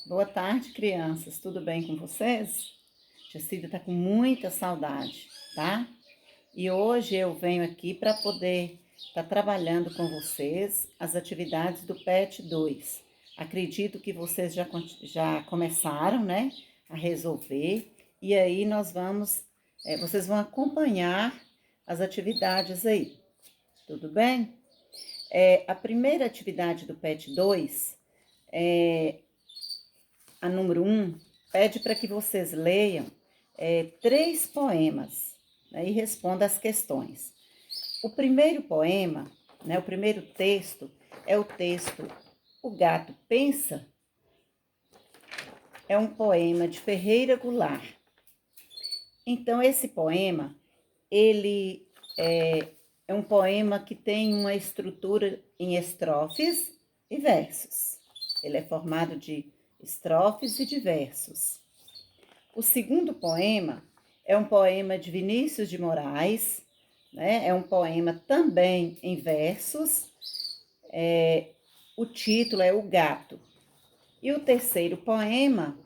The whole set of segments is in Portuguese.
Boa tarde, crianças. Tudo bem com vocês? Tia Cida tá com muita saudade, tá? E hoje eu venho aqui para poder estar trabalhando com vocês as atividades do PET 2. Acredito que vocês já começaram, né, a resolver. E aí vocês vão acompanhar as atividades aí. Tudo bem? A primeira atividade do PET 2 a número 1, pede para que vocês leiam 3 poemas, né, e respondam as questões. O primeiro poema, né, o primeiro texto, é o texto O Gato Pensa, é um poema de Ferreira Goulart. Então, esse poema, ele é um poema que tem uma estrutura em estrofes e versos. Ele é formado de estrofes e de versos. O segundo poema é um poema de Vinícius de Moraes, né? É um poema também em versos. O título é O Gato. E o terceiro poema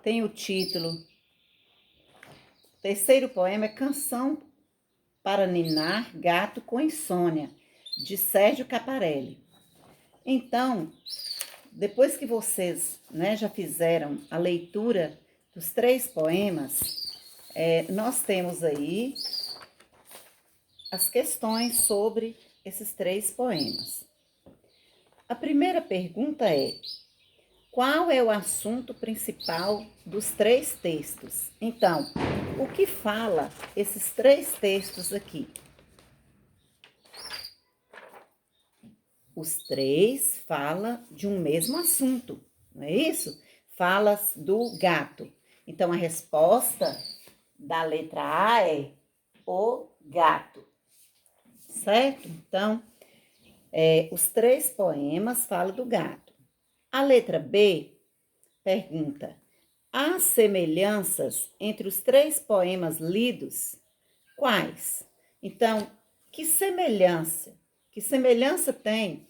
tem o título. O terceiro poema é Canção para Ninar Gato com Insônia, de Sérgio Caparelli. Então, depois que vocês, né, já fizeram a leitura dos 3 poemas, nós temos aí as questões sobre esses 3 poemas. A primeira pergunta é: qual é o assunto principal dos 3 textos? Então, o que fala esses 3 textos aqui? Os 3 falam de um mesmo assunto, não é isso? Fala do gato. Então, a resposta da letra A é o gato, certo? Então, os 3 poemas falam do gato. A letra B pergunta: há semelhanças entre os 3 poemas lidos? Quais? Então, que semelhança tem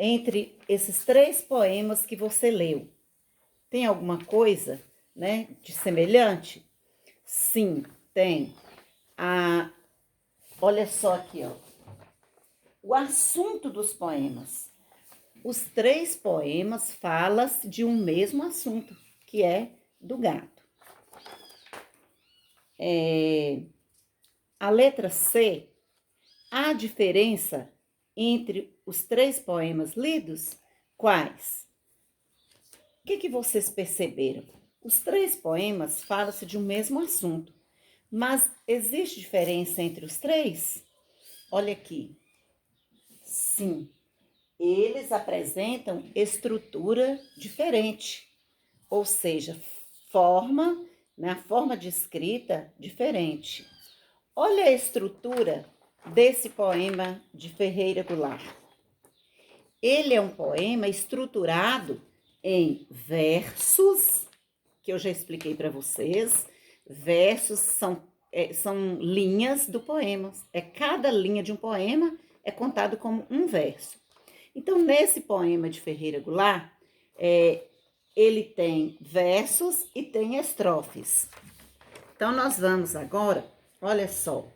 entre esses 3 poemas que você leu? Tem alguma coisa, né, de semelhante? Sim, tem. Olha só aqui, ó. O assunto dos poemas. Os 3 poemas falam de um mesmo assunto, que é do gato. A letra C, há diferença entre os 3 poemas lidos? Quais? O que vocês perceberam? Os 3 poemas falam-se de um mesmo assunto, mas existe diferença entre os 3? Olha aqui. Sim, eles apresentam estrutura diferente, ou seja, forma, né, a forma de escrita diferente. Olha a estrutura desse poema de Ferreira Goulart. Ele é um poema estruturado em versos, que eu já expliquei para vocês. Versos são linhas do poema. Cada linha de um poema é contado como um verso. Então, nesse poema de Ferreira Goulart, ele tem versos e tem estrofes. Então, nós vamos agora, olha só,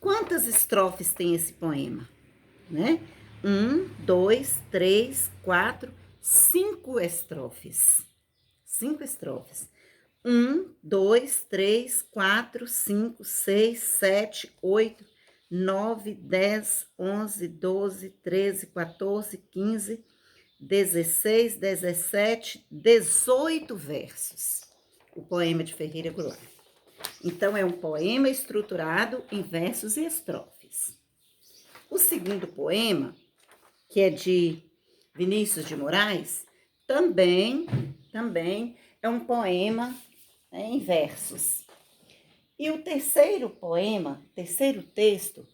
quantas estrofes tem esse poema, né? 1, 2, 3, 4, 5 estrofes. 5 estrofes. 1, 2, 3, 4, 5, 6, 7, 8, 9, 10, 11, 12, 13, 14, 15, 16, 17, 18 versos. O poema de Ferreira Goulart. Então, é um poema estruturado em versos e estrofes. O segundo poema, que é de Vinícius de Moraes, também é um poema, né, em versos. E o terceiro poema, terceiro texto,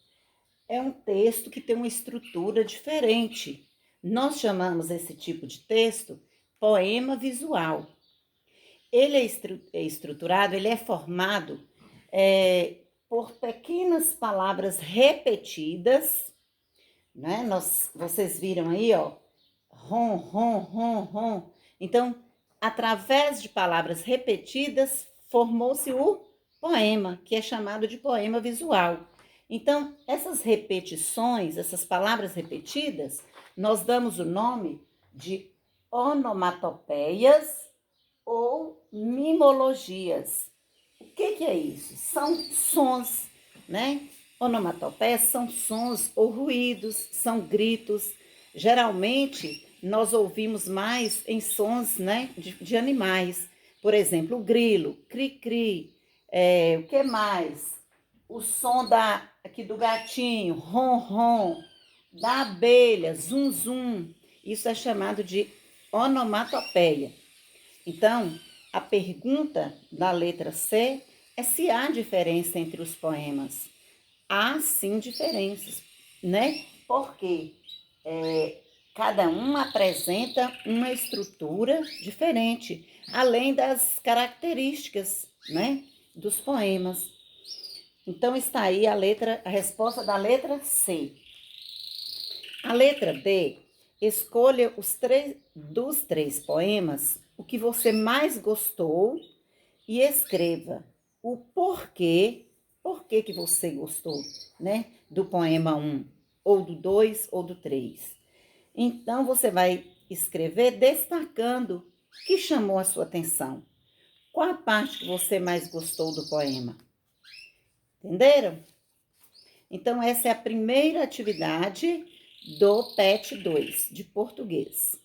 é um texto que tem uma estrutura diferente. Nós chamamos esse tipo de texto poema visual. Ele é estruturado, ele é formado por pequenas palavras repetidas, né? Vocês viram aí, ó, rom, rom, rom, rom. Então, através de palavras repetidas, formou-se o poema, que é chamado de poema visual. Então, essas repetições, essas palavras repetidas, nós damos o nome de onomatopeias ou mimologias. O que é isso? São sons, né? Onomatopeias são sons ou ruídos, são gritos. Geralmente, nós ouvimos mais em sons, né, de animais. Por exemplo, o grilo, cri-cri. O que mais? O som aqui do gatinho, ron-ron. Da abelha, zum-zum. Isso é chamado de onomatopeia. Então, a pergunta da letra C é se há diferença entre os poemas. Há sim diferenças, né? Porque cada um apresenta uma estrutura diferente, além das características, né, dos poemas. Então está aí a resposta da letra C. A letra D, escolha dos três poemas o que você mais gostou e escreva o porquê que você gostou, né? Do poema 1, ou do 2, ou do 3. Então, você vai escrever destacando o que chamou a sua atenção. Qual a parte que você mais gostou do poema? Entenderam? Então, essa é a primeira atividade do PET 2, de português.